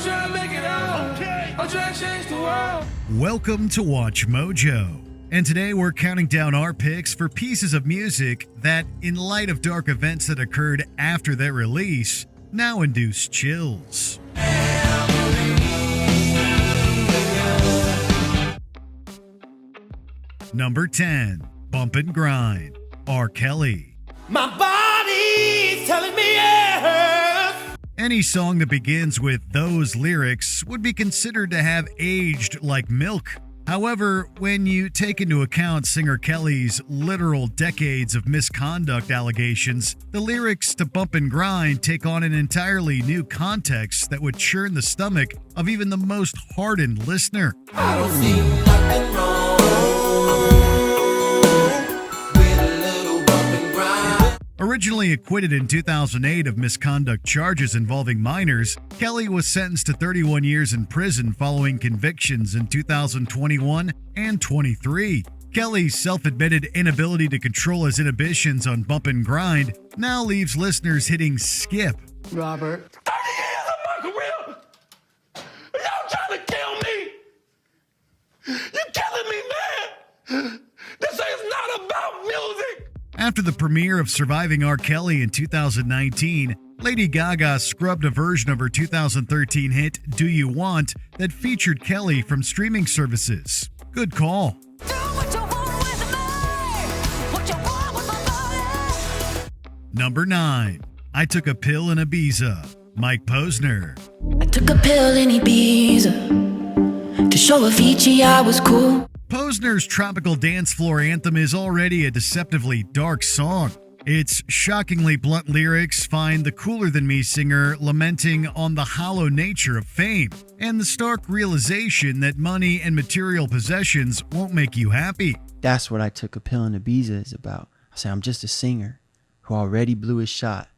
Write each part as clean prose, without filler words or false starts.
trying to make it out. Okay. I'm trying to change the world. Welcome to Watch Mojo. And today we're counting down our picks for pieces of music that, in light of dark events that occurred after their release, now induce chills. Number 10, Bump and Grind, R. Kelly. My body's telling me yes. Any song that begins with those lyrics would be considered to have aged like milk. However, when you take into account singer Kelly's literal decades of misconduct allegations, the lyrics to Bump and Grind take on an entirely new context that would churn the stomach of even the most hardened listener. I don't see nothing wrong with a little bump and grind. Originally acquitted in 2008 of misconduct charges involving minors, Kelly was sentenced to 31 years in prison following convictions in 2021 and 23. Kelly's self-admitted inability to control his inhibitions on Bump and Grind now leaves listeners hitting skip. Robert. 30 years of my career. Y'all trying to kill me. You're killing me, man. This is not about music. After the premiere of Surviving R. Kelly in 2019, Lady Gaga scrubbed a version of her 2013 hit Do You Want that featured Kelly from streaming services. Good call. Number 9, I Took a Pill in Ibiza, Mike Posner. I took a pill in Ibiza to show Avicii I was cool. Posner's tropical dance floor anthem is already a deceptively dark song. Its shockingly blunt lyrics find the Cooler Than Me singer lamenting on the hollow nature of fame and the stark realization that money and material possessions won't make you happy. That's what I Took a Pill in Ibiza is about. I say I'm just a singer who already blew his shot.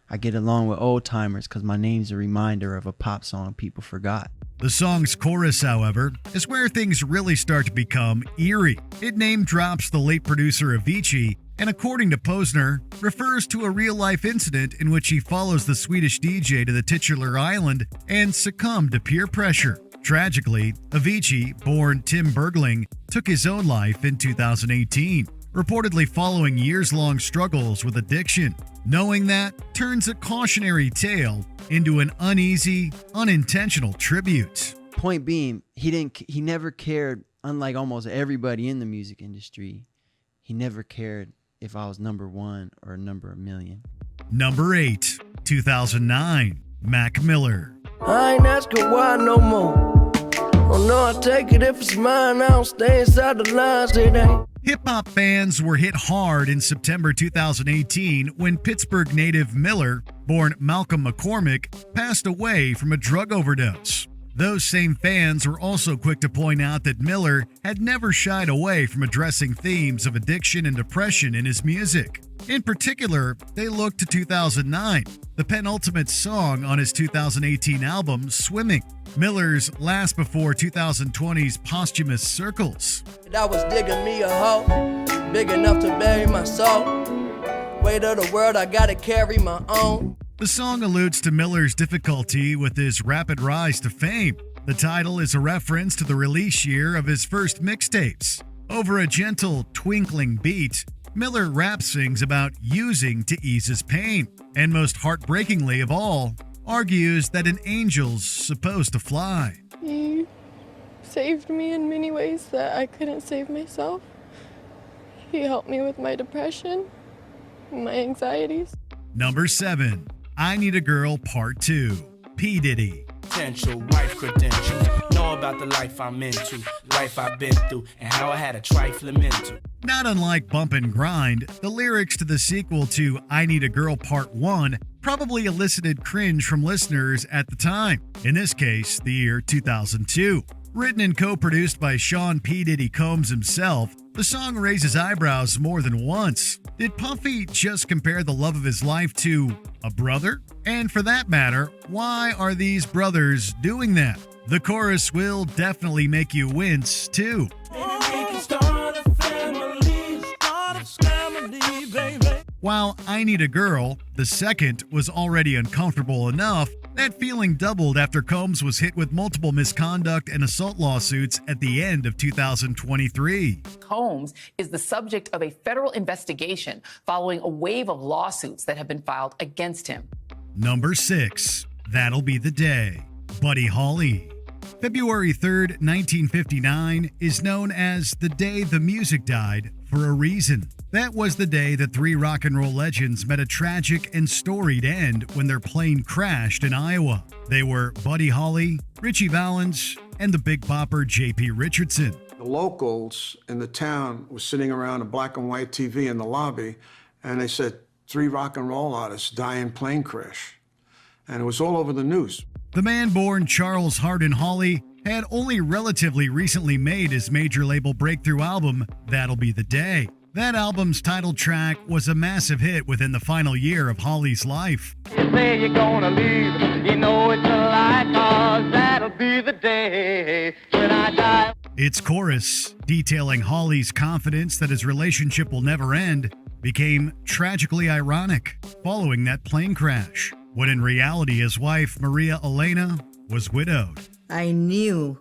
I get along with old timers because my name's a reminder of a pop song people forgot. The song's chorus, however, is where things really start to become eerie. It name drops the late producer Avicii and, according to Posner, refers to a real-life incident in which he follows the Swedish DJ to the titular island and succumbed to peer pressure. Tragically, Avicii, born Tim Bergling, took his own life in 2018, reportedly following years-long struggles with addiction. Knowing that turns a cautionary tale into an uneasy, unintentional tribute. Point being, he never cared, unlike almost everybody in the music industry, he never cared if I was number one or number a million. Number 8, 2009, Mac Miller. I ain't asking why no more. Oh no, I take it if it's mine. I don't stay inside the lines, it ain't. Hip-hop fans were hit hard in September 2018 when Pittsburgh native Miller, born Malcolm McCormick, passed away from a drug overdose. Those same fans were also quick to point out that Miller had never shied away from addressing themes of addiction and depression in his music. In particular, they looked to 2009, the penultimate song on his 2018 album, Swimming, Miller's last before 2020's posthumous Circles. I was digging me a hole, big enough to bury my soul. Weight of the world, I gotta carry my own. The song alludes to Miller's difficulty with his rapid rise to fame. The title is a reference to the release year of his first mixtapes. Over a gentle, twinkling beat, Miller rap sings about using to ease his pain, and most heartbreakingly of all, argues that an angel's supposed to fly. He saved me in many ways that I couldn't save myself. He helped me with my depression, my anxieties. Number 7, I Need a Girl Part 2, P. Diddy. Potential wife credentials. Know about the life I'm into, life I've been through, and how I had a trifling mental. Not unlike Bump and Grind, the lyrics to the sequel to I Need a Girl Part 1 probably elicited cringe from listeners at the time, in this case, the year 2002. Written and co-produced by Sean P. Diddy Combs himself, the song raises eyebrows more than once. Did Puffy just compare the love of his life to a brother? And for that matter, why are these brothers doing that? The chorus will definitely make you wince, too. While I Need a Girl, the second, was already uncomfortable enough, That feeling doubled after Combs was hit with multiple misconduct and assault lawsuits at the end of 2023. Combs is the subject of a federal investigation following a wave of lawsuits that have been filed against him. Number 6. That'll Be the Day. Buddy Holly. February 3rd, 1959 is known as the day the music died for a reason. That was the day that three rock and roll legends met a tragic and storied end when their plane crashed in Iowa. They were Buddy Holly, Ritchie Valens, and the Big Bopper J.P. Richardson. The locals in the town were sitting around a black and white TV in the lobby, and they said, 3 rock and roll artists die in plane crash. And it was all over the news. The man born Charles Hardin Holly had only relatively recently made his major label breakthrough album, That'll Be the Day. That album's title track was a massive hit within the final year of Holly's life. You say you're gonna leave, you know it's a lie, 'cause that'll be the day when I die. Its chorus, detailing Holly's confidence that his relationship will never end, became tragically ironic following that plane crash, when in reality his wife, Maria Elena, was widowed. I knew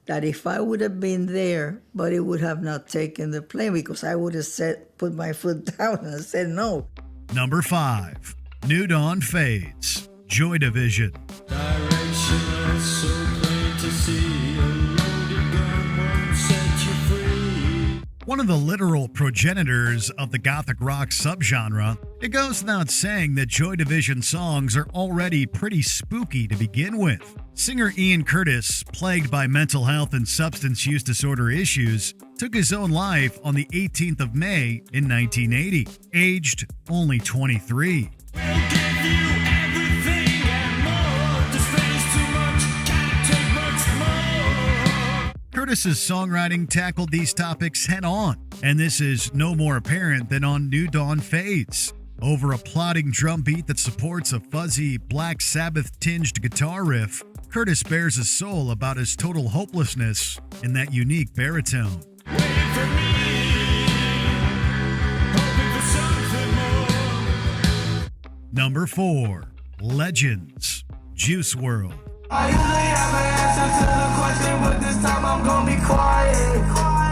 that if I would have been there, but it would have not taken the plane, because I would have put my foot down and said no. Number 5. New Dawn Fades. Joy Division. One of the literal progenitors of the gothic rock subgenre, it goes without saying that Joy Division songs are already pretty spooky to begin with. Singer Ian Curtis, plagued by mental health and substance use disorder issues, took his own life on the 18th of May in 1980, aged only 23. Curtis's songwriting tackled these topics head-on, and this is no more apparent than on New Dawn Fades. Over a plodding drum beat that supports a fuzzy Black Sabbath-tinged guitar riff, Curtis bears his soul about his total hopelessness in that unique baritone. Number 4. Legends. Juice WRLD. I usually have an answer to the question, but this time I'm gonna be quiet.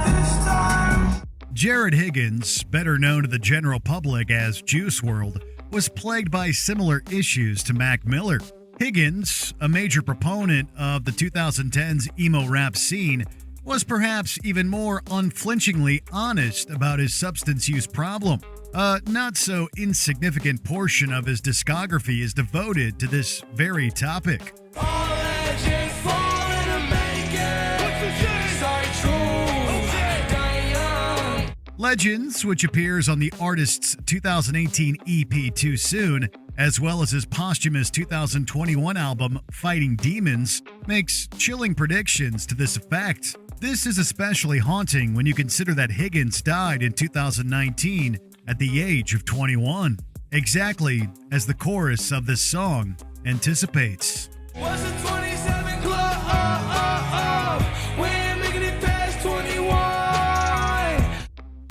This time. Jared Higgins, better known to the general public as Juice WRLD, was plagued by similar issues to Mac Miller. Higgins, a major proponent of the 2010s emo rap scene, was perhaps even more unflinchingly honest about his substance use problem. A not so insignificant portion of his discography is devoted to this very topic. Legends, which appears on the artist's 2018 EP Too Soon, as well as his posthumous 2021 album Fighting Demons, makes chilling predictions to this effect. This is especially haunting when you consider that Higgins died in 2019 at the age of 21, exactly as the chorus of this song anticipates. Was it 27 club? We ain't making it past 21.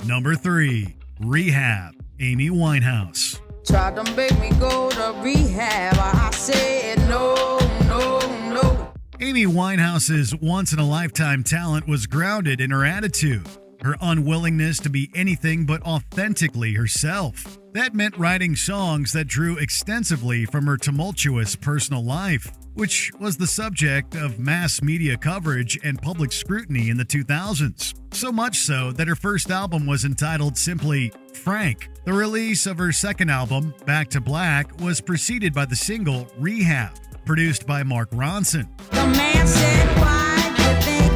Number 3. Rehab. Amy Winehouse. Tried to make me go to rehab. I said no, no, no. Amy Winehouse's once-in-a-lifetime talent was grounded in her attitude, her unwillingness to be anything but authentically herself. That meant writing songs that drew extensively from her tumultuous personal life, which was the subject of mass media coverage and public scrutiny in the 2000s. So much so that her first album was entitled simply Frank. The release of her second album, Back to Black, was preceded by the single Rehab, produced by Mark Ronson. The man said, why do you think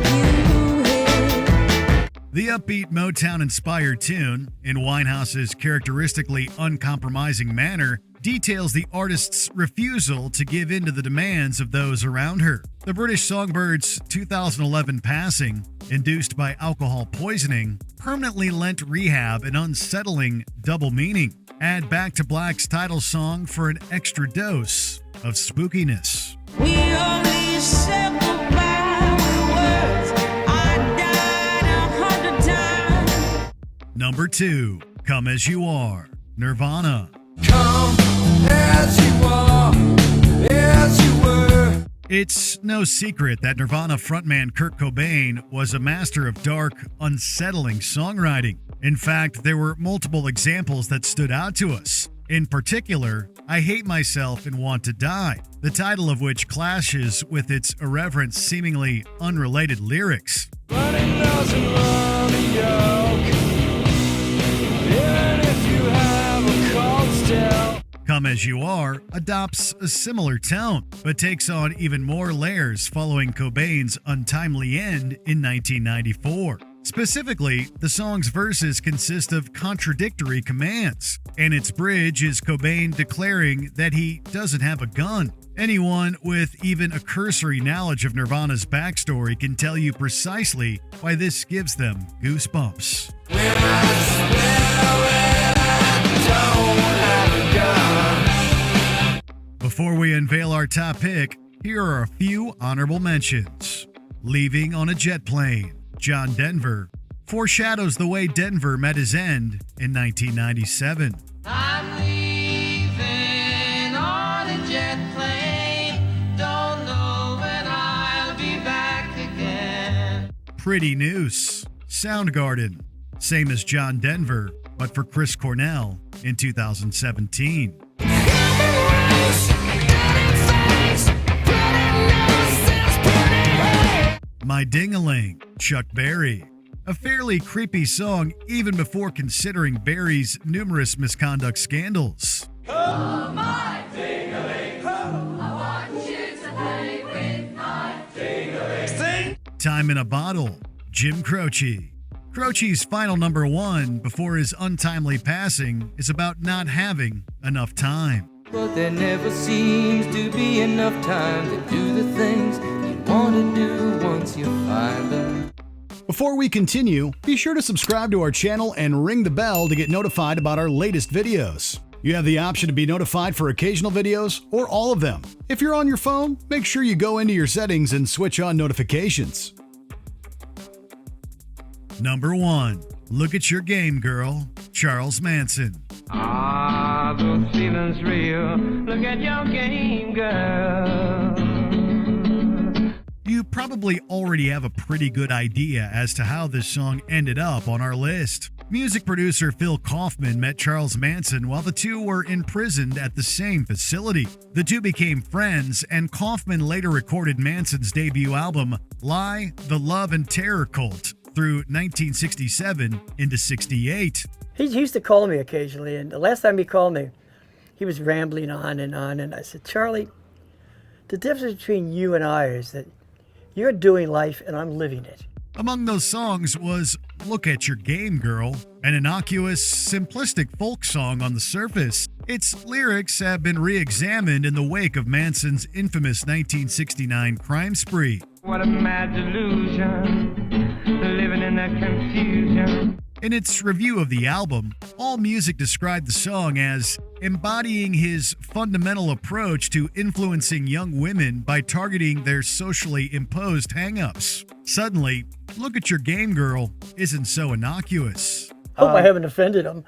you hit? The upbeat Motown-inspired tune, in Winehouse's characteristically uncompromising manner, details the artist's refusal to give in to the demands of those around her. The British Songbird's 2011 passing, induced by alcohol poisoning, permanently lent Rehab an unsettling double meaning. Add Back to Black's title song for an extra dose of spookiness. We only said goodbye with words. I died 100 times. Number 2. Come As You Are. Nirvana. Come as you are. Yeah. as you were. It's no secret that Nirvana frontman Kurt Cobain was a master of dark, unsettling songwriting. In fact, there were multiple examples that stood out to us. In particular, I Hate Myself and Want to Die, the title of which clashes with its irreverent, seemingly unrelated lyrics. Running doesn't run a yoke, even if you have a cold still. Come As You Are adopts a similar tone, but takes on even more layers following Cobain's untimely end in 1994. Specifically, the song's verses consist of contradictory commands, and its bridge is Cobain declaring that he doesn't have a gun. Anyone with even a cursory knowledge of Nirvana's backstory can tell you precisely why this gives them goosebumps. Before we unveil our top pick, here are a few honorable mentions. Leaving on a Jet Plane, John Denver, foreshadows the way Denver met his end in 1997. I'm leaving on a jet plane, don't know when I'll be back again. Pretty Noose, Soundgarden, same as John Denver, but for Chris Cornell in 2017. My Ding-a-Ling, Chuck Berry. A fairly creepy song even before considering Berry's numerous misconduct scandals. Oh, my ding-a-ling, oh, I want you to play with my ding-a-ling. Sing! Time in a Bottle, Jim Croce. Croce's final number one before his untimely passing is about not having enough time. But there never seems to be enough time to do the things you want to do once you find them. Before we continue, be sure to subscribe to our channel and ring the bell to get notified about our latest videos. You have the option to be notified for occasional videos or all of them. If you're on your phone, make sure you go into your settings and switch on notifications. Number 1. Look at Your Game Girl, Charles Manson. Ah, those feelings real. Look at your game, girl. You probably already have a pretty good idea as to how this song ended up on our list. Music producer Phil Kaufman met Charles Manson while the two were imprisoned at the same facility. The two became friends, and Kaufman later recorded Manson's debut album, Lie, The Love and Terror Cult, through 1967 into 68. He used to call me occasionally, and the last time he called me, he was rambling on, and I said, Charlie, the difference between you and I is that you're doing life and I'm living it. Among those songs was Look at Your Game Girl, an innocuous, simplistic folk song on the surface. Its lyrics have been re-examined in the wake of Manson's infamous 1969 crime spree. What a mad delusion, living in that confusion. In its review of the album, AllMusic described the song as embodying his fundamental approach to influencing young women by targeting their socially imposed hang-ups. Suddenly, Look at Your Game Girl isn't so innocuous. I hope I haven't offended them.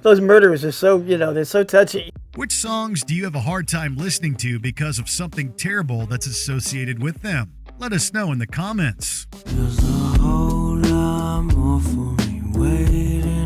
Those murderers are so, they're so touchy. Which songs do you have a hard time listening to because of something terrible that's associated with them? Let us know in the comments. There's a whole lot more for me waiting.